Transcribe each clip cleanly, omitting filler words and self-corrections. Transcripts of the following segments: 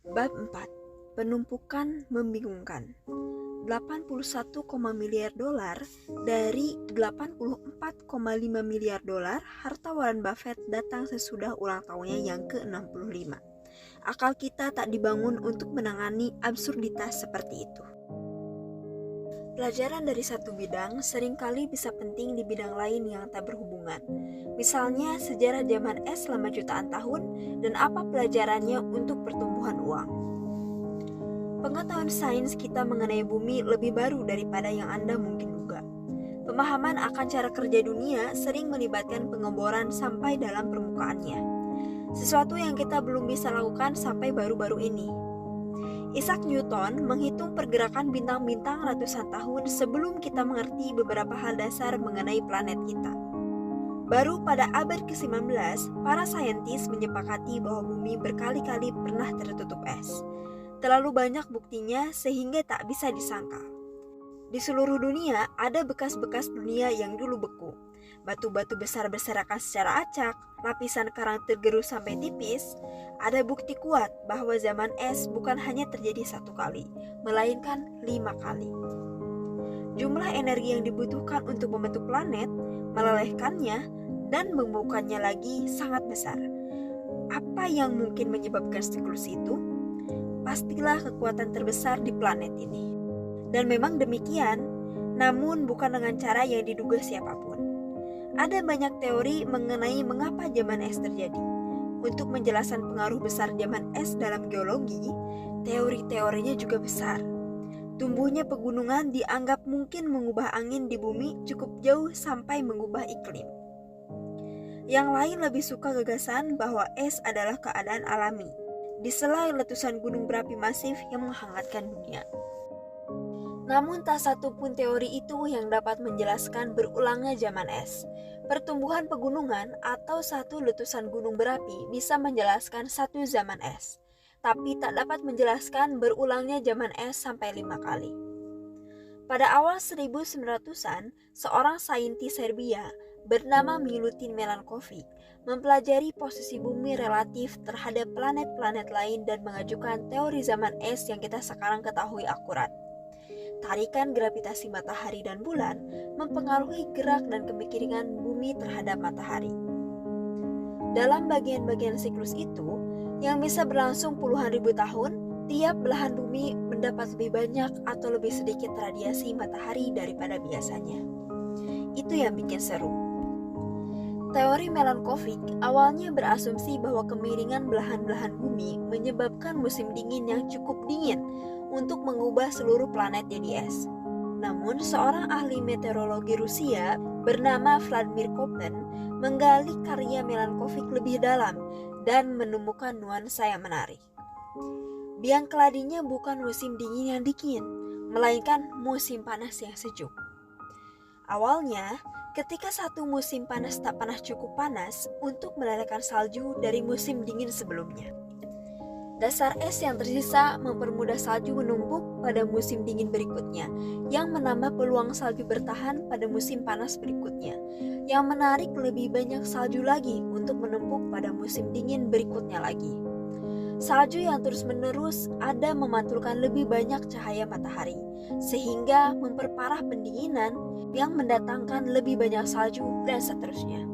Bab 4. Penumpukan membingungkan. 81, miliar dolar dari 84,5 miliar dolar harta Warren Buffett datang sesudah ulang tahunnya yang ke-65. Akal kita tak dibangun untuk menangani absurditas seperti itu. Pelajaran dari satu bidang seringkali bisa penting di bidang lain yang tak berhubungan. Misalnya sejarah zaman es selama jutaan tahun dan apa pelajarannya untuk pertumbuhan uang. Pengetahuan sains kita mengenai bumi lebih baru daripada yang Anda mungkin duga. Pemahaman akan cara kerja dunia sering melibatkan pengeboran sampai dalam permukaannya. Sesuatu yang kita belum bisa lakukan sampai baru-baru ini. Isaac Newton menghitung pergerakan bintang-bintang ratusan tahun sebelum kita mengerti beberapa hal dasar mengenai planet kita. Baru pada abad ke-19, para saintis menyepakati bahwa bumi berkali-kali pernah tertutup es. Terlalu banyak buktinya sehingga tak bisa disangkal. Di seluruh dunia ada bekas-bekas dunia yang dulu beku. Batu-batu besar berserakan secara acak, lapisan karang tergerus sampai tipis. Ada bukti kuat bahwa zaman es bukan hanya terjadi satu kali, melainkan 5 kali. Jumlah energi yang dibutuhkan untuk membentuk planet, melelehkannya, dan membukanya lagi sangat besar. Apa yang mungkin menyebabkan siklus itu? Pastilah kekuatan terbesar di planet ini. Dan memang demikian, namun bukan dengan cara yang diduga siapapun. Ada banyak teori mengenai mengapa zaman es terjadi. Untuk menjelaskan pengaruh besar zaman es dalam geologi, teori-teorinya juga besar. Tumbuhnya pegunungan dianggap mungkin mengubah angin di bumi cukup jauh sampai mengubah iklim. Yang lain lebih suka gagasan bahwa es adalah keadaan alami, di sela letusan gunung berapi masif yang menghangatkan dunia. Namun tak satu pun teori itu yang dapat menjelaskan berulangnya zaman es. Pertumbuhan pegunungan atau satu letusan gunung berapi bisa menjelaskan satu zaman es, tapi tak dapat menjelaskan berulangnya zaman es sampai 5 kali. Pada awal 1900-an, seorang saintis Serbia bernama Milutin Milankovic mempelajari posisi bumi relatif terhadap planet-planet lain dan mengajukan teori zaman es yang kita sekarang ketahui akurat. Tarikan gravitasi matahari dan bulan mempengaruhi gerak dan kemiringan bumi terhadap matahari. Dalam bagian-bagian siklus itu, yang bisa berlangsung puluhan ribu tahun, tiap belahan bumi mendapat lebih banyak atau lebih sedikit radiasi matahari daripada biasanya. Itu yang bikin seru. Teori Milankovic awalnya berasumsi bahwa kemiringan belahan-belahan bumi menyebabkan musim dingin yang cukup dingin untuk mengubah seluruh planet jadi es. Namun, seorang ahli meteorologi Rusia bernama Vladimir Koppen menggali karya Milankovic lebih dalam dan menemukan nuansa yang menarik. Biang keladinya bukan musim dingin yang dingin, melainkan musim panas yang sejuk. Awalnya, ketika satu musim panas tak pernah cukup panas untuk melelehkan salju dari musim dingin sebelumnya. Dasar es yang tersisa mempermudah salju menumpuk pada musim dingin berikutnya, yang menambah peluang salju bertahan pada musim panas berikutnya, yang menarik lebih banyak salju lagi untuk menumpuk pada musim dingin berikutnya lagi. Salju yang terus-menerus ada memantulkan lebih banyak cahaya matahari, sehingga memperparah pendinginan yang mendatangkan lebih banyak salju dan seterusnya.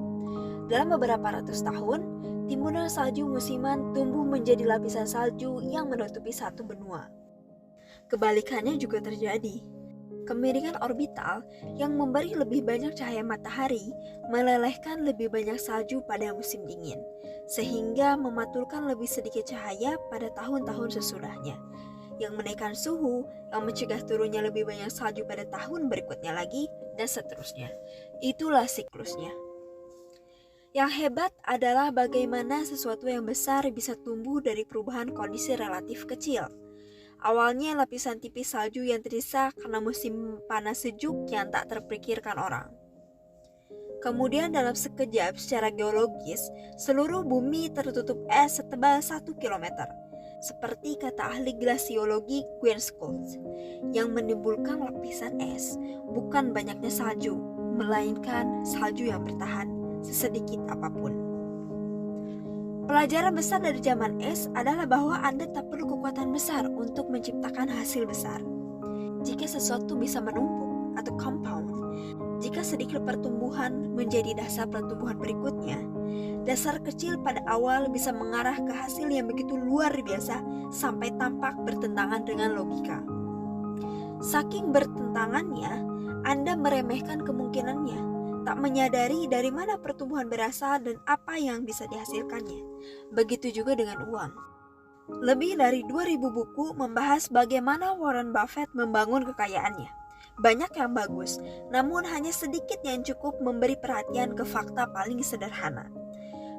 Dalam beberapa ratus tahun, timbunan salju musiman tumbuh menjadi lapisan salju yang menutupi satu benua. Kebalikannya juga terjadi. Kemiringan orbital yang memberi lebih banyak cahaya matahari melelehkan lebih banyak salju pada musim dingin, sehingga memantulkan lebih sedikit cahaya pada tahun-tahun sesudahnya, yang menaikkan suhu, yang mencegah turunnya lebih banyak salju pada tahun berikutnya lagi, dan seterusnya. Itulah siklusnya. Yang hebat adalah bagaimana sesuatu yang besar bisa tumbuh dari perubahan kondisi relatif kecil. Awalnya lapisan tipis salju yang tersisa karena musim panas sejuk yang tak terpikirkan orang. Kemudian dalam sekejap secara geologis, seluruh bumi tertutup es setebal 1 kilometer. Seperti kata ahli glasiologi Gwen Schultz, yang menimbulkan lapisan es bukan banyaknya salju, melainkan salju yang bertahan sesedikit apapun. Pelajaran besar dari zaman es adalah bahwa Anda tak perlu kekuatan besar untuk menciptakan hasil besar. Jika sesuatu bisa menumpuk atau compound, jika sedikit pertumbuhan menjadi dasar pertumbuhan berikutnya, dasar kecil pada awal bisa mengarah ke hasil yang begitu luar biasa sampai tampak bertentangan dengan logika. Saking bertentangannya, Anda meremehkan kemungkinannya, tak menyadari dari mana pertumbuhan berasal dan apa yang bisa dihasilkannya. Begitu juga dengan uang. Lebih dari 2000 buku membahas bagaimana Warren Buffett membangun kekayaannya. Banyak yang bagus, namun hanya sedikit yang cukup memberi perhatian ke fakta paling sederhana.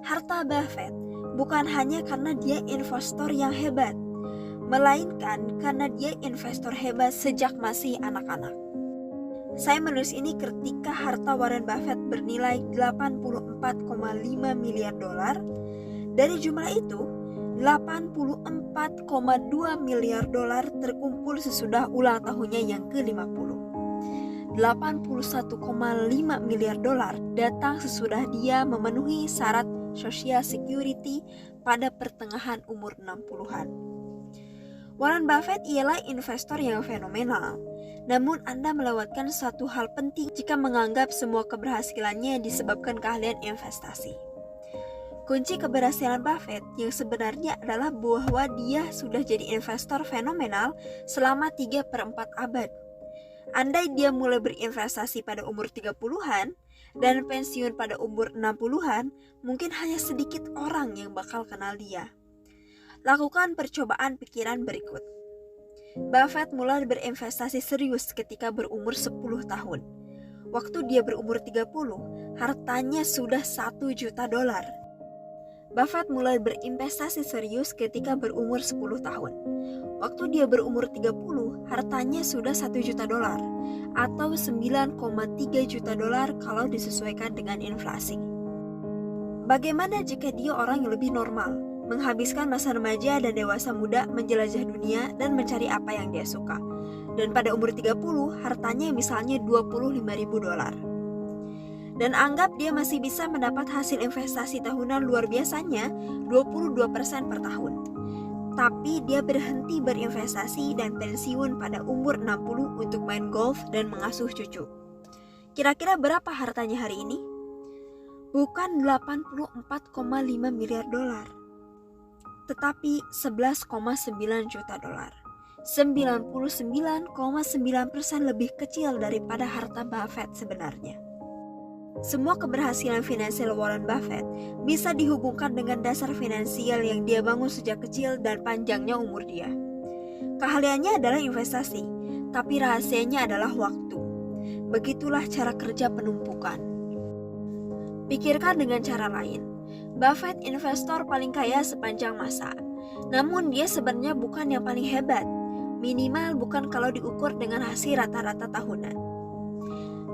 Harta Buffett bukan hanya karena dia investor yang hebat, melainkan karena dia investor hebat sejak masih anak-anak. Saya menulis ini ketika harta Warren Buffett bernilai 84,5 miliar dolar. Dari jumlah itu, 84,2 miliar dolar terkumpul sesudah ulang tahunnya yang ke-50. 81,5 miliar dolar datang sesudah dia memenuhi syarat Social Security pada pertengahan umur 60-an. Warren Buffett ialah investor yang fenomenal. Namun Anda melewatkan satu hal penting jika menganggap semua keberhasilannya disebabkan keahlian investasi. Kunci keberhasilan Buffett yang sebenarnya adalah bahwa dia sudah jadi investor fenomenal selama 3/4 abad. Andai dia mulai berinvestasi pada umur 30-an dan pensiun pada umur 60-an, mungkin hanya sedikit orang yang bakal kenal dia. Lakukan percobaan pikiran berikut. Buffett mulai berinvestasi serius ketika berumur 10 tahun. Waktu dia berumur 30, hartanya sudah 1 juta dolar. Buffett mulai berinvestasi serius ketika berumur 10 tahun. Waktu dia berumur 30, hartanya sudah 1 juta dolar atau 9,3 juta dolar kalau disesuaikan dengan inflasi. Bagaimana jika dia orang yang lebih normal? Menghabiskan masa remaja dan dewasa muda menjelajah dunia dan mencari apa yang dia suka. Dan pada umur 30, hartanya misalnya 25.000 dolar. Dan anggap dia masih bisa mendapat hasil investasi tahunan luar biasanya 22% per tahun. Tapi dia berhenti berinvestasi dan pensiun pada umur 60 untuk main golf dan mengasuh cucu. Kira-kira berapa hartanya hari ini? Bukan 84,5 miliar dolar. Tetapi 11,9 juta dolar. 99,9% lebih kecil daripada harta Buffett sebenarnya. Semua keberhasilan finansial Warren Buffett bisa dihubungkan dengan dasar finansial yang dia bangun sejak kecil dan panjangnya umur dia. Keahliannya adalah investasi, tapi rahasianya adalah waktu. Begitulah cara kerja penumpukan. Pikirkan dengan cara lain. Buffett investor paling kaya sepanjang masa. Namun dia sebenarnya bukan yang paling hebat. Minimal bukan kalau diukur dengan hasil rata-rata tahunan.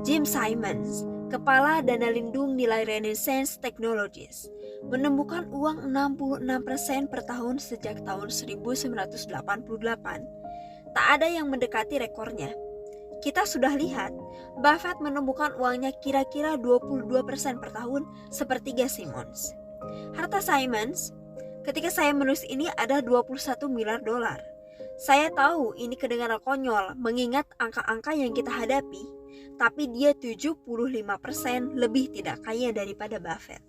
Jim Simons, kepala dana lindung nilai Renaissance Technologies, menemukan uang 66% per tahun sejak tahun 1988. Tak ada yang mendekati rekornya. Kita sudah lihat, Buffett menemukan uangnya kira-kira 22% per tahun sepertiga Simons. Harta Simons, ketika saya menulis ini ada 21 miliar dolar. Saya tahu ini kedengaran konyol mengingat angka-angka yang kita hadapi, tapi dia 75% lebih tidak kaya daripada Buffett.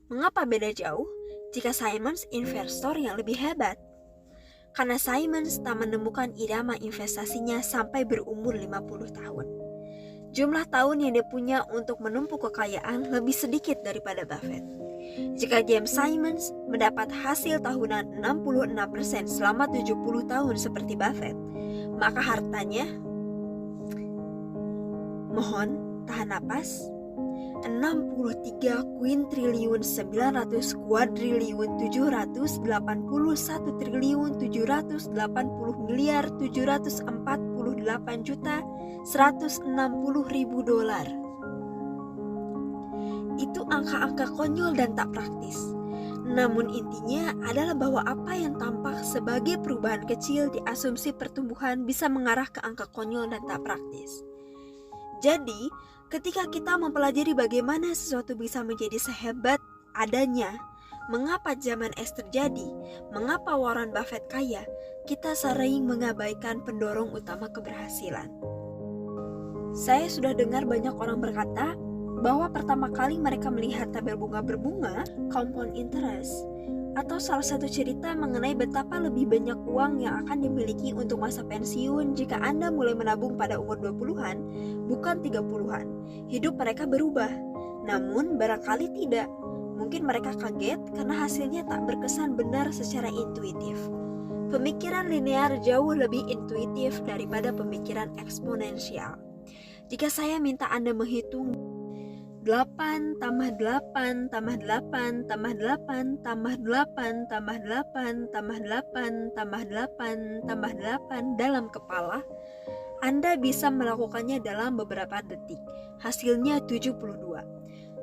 Mengapa beda jauh jika Simons investor yang lebih hebat? Karena Simons tak menemukan irama investasinya sampai berumur 50 tahun. Jumlah tahun yang dia punya untuk menumpuk kekayaan lebih sedikit daripada Buffett. Jika James Simons mendapat hasil tahunan 66% selama 70 tahun seperti Buffett, maka hartanya, mohon tahan napas, 63 kuintriliun 900 kuadriliun 781 triliun 780 miliar 748 juta 160 ribu dolar. Itu angka-angka konyol dan tak praktis. Namun intinya adalah bahwa apa yang tampak sebagai perubahan kecil di asumsi pertumbuhan bisa mengarah ke angka konyol dan tak praktis. Jadi, ketika kita mempelajari bagaimana sesuatu bisa menjadi sehebat adanya, Mengapa zaman es terjadi? Mengapa Warren Buffett kaya? Kita sering mengabaikan pendorong utama keberhasilan. Saya sudah dengar banyak orang berkata bahwa pertama kali mereka melihat tabel bunga berbunga, compound interest, atau salah satu cerita mengenai betapa lebih banyak uang yang akan dimiliki untuk masa pensiun jika Anda mulai menabung pada umur 20-an, bukan 30-an. Hidup mereka berubah, namun barangkali tidak. Mungkin mereka kaget karena hasilnya tak berkesan benar secara intuitif. Pemikiran linear jauh lebih intuitif daripada pemikiran eksponensial. Jika saya minta Anda menghitung 8 tambah 8 tambah 8 tambah 8 tambah 8 tambah 8 tambah 8 tambah 8 tambah 8 dalam kepala, Anda bisa melakukannya dalam beberapa detik. Hasilnya 72.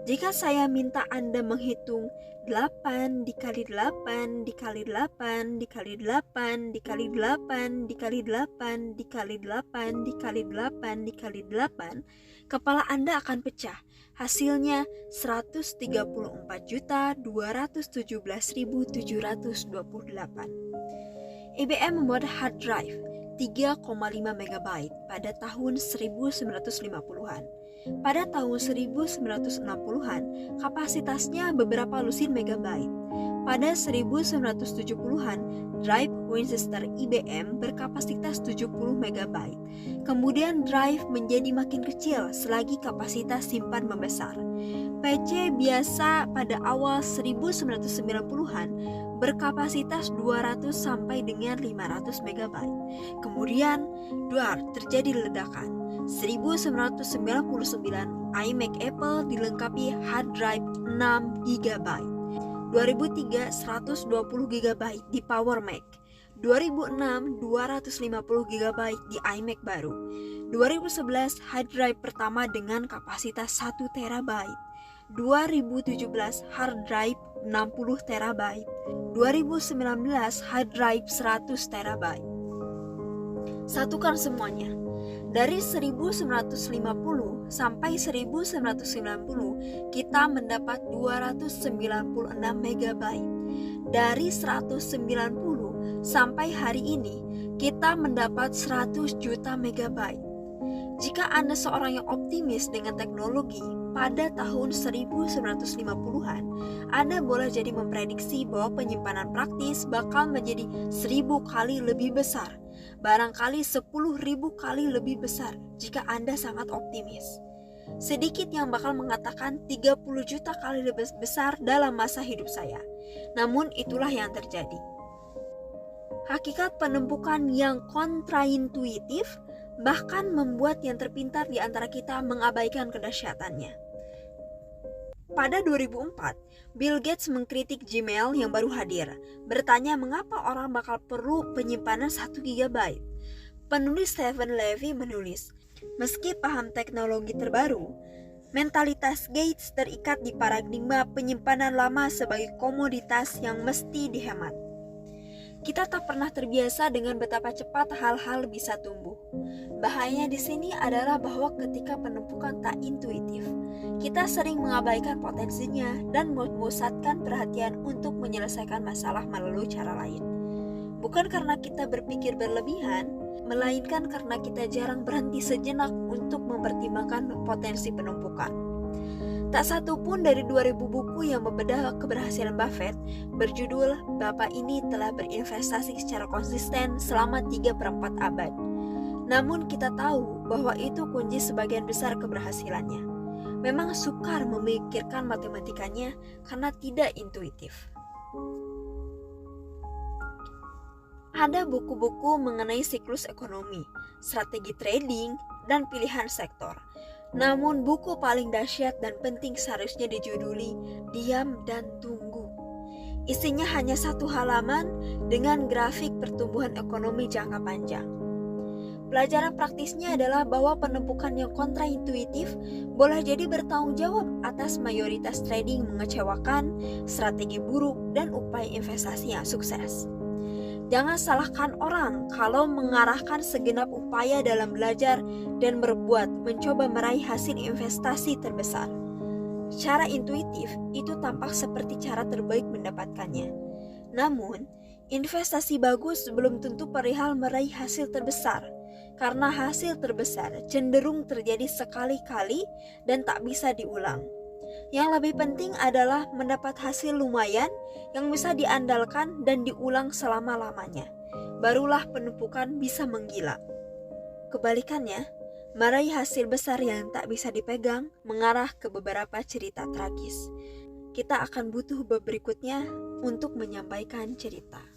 Jika saya minta Anda menghitung 8 dikali 8 dikali 8 dikali 8 dikali 8 dikali 8 dikali 8 dikali 8 dikali 8, kepala Anda akan pecah. Hasilnya 134.717.728. IBM membuat hard drive 3,5 MB pada tahun 1950-an. Pada tahun 1960-an, kapasitasnya beberapa lusin megabyte. Pada 1970-an, drive Winchester IBM berkapasitas 70 MB. Kemudian drive menjadi makin kecil selagi kapasitas simpan membesar. PC biasa pada awal 1990-an berkapasitas 200 sampai dengan 500 MB. Kemudian, terjadi ledakan. 1999, iMac Apple dilengkapi hard drive 6 GB. 2003, 120 GB di Power Mac. 2006, 250 GB di iMac baru. 2011, hard drive pertama dengan kapasitas 1 TB. 2017, hard drive 60 TB. 2019, hard drive 100 TB. Satukan semuanya. Dari 1950 sampai 1990, kita mendapat 296 MB. Dari 190 sampai hari ini, kita mendapat 100 juta megabyte. Jika Anda seorang yang optimis dengan teknologi, pada tahun 1950-an, Anda boleh jadi memprediksi bahwa penyimpanan praktis bakal menjadi 1000 kali lebih besar. Barangkali 10.000 kali lebih besar jika Anda sangat optimis. Sedikit yang bakal mengatakan 30 juta kali lebih besar dalam masa hidup saya. Namun itulah yang terjadi. Hakikat penumpukan yang kontraintuitif bahkan membuat yang terpintar di antara kita mengabaikan kedahsyatannya. Pada 2004, Bill Gates mengkritik Gmail yang baru hadir, bertanya mengapa orang bakal perlu penyimpanan 1 GB. Penulis Stephen Levy menulis, meski paham teknologi terbaru, mentalitas Gates terikat di paradigma penyimpanan lama sebagai komoditas yang mesti dihemat. Kita tak pernah terbiasa dengan betapa cepat hal-hal bisa tumbuh. Bahayanya di sini adalah bahwa ketika penumpukan tak intuitif, kita sering mengabaikan potensinya dan memusatkan perhatian untuk menyelesaikan masalah melalui cara lain. Bukan karena kita berpikir berlebihan, melainkan karena kita jarang berhenti sejenak untuk mempertimbangkan potensi penumpukan. Tak satu pun dari 2000 buku yang membedah keberhasilan Buffett berjudul Bapak ini telah berinvestasi secara konsisten selama 3/4 abad. Namun kita tahu bahwa itu kunci sebagian besar keberhasilannya. Memang sukar memikirkan matematikanya karena tidak intuitif. Ada buku-buku mengenai siklus ekonomi, strategi trading, dan pilihan sektor. Namun buku paling dahsyat dan penting seharusnya dijuduli Diam dan Tunggu. Isinya hanya 1 halaman dengan grafik pertumbuhan ekonomi jangka panjang. Pelajaran praktisnya adalah bahwa penumpukan yang kontraintuitif boleh jadi bertanggung jawab atas mayoritas trading mengecewakan, strategi buruk, dan upaya investasi yang sukses. Jangan salahkan orang kalau mengarahkan segenap upaya dalam belajar dan berbuat mencoba meraih hasil investasi terbesar. Secara intuitif, itu tampak seperti cara terbaik mendapatkannya. Namun, investasi bagus belum tentu perihal meraih hasil terbesar, karena hasil terbesar cenderung terjadi sekali-kali dan tak bisa diulang. Yang lebih penting adalah mendapat hasil lumayan yang bisa diandalkan dan diulang selama-lamanya. Barulah penumpukan bisa menggila. Kebalikannya, meraih hasil besar yang tak bisa dipegang mengarah ke beberapa cerita tragis. Kita akan butuh bab berikutnya untuk menyampaikan cerita.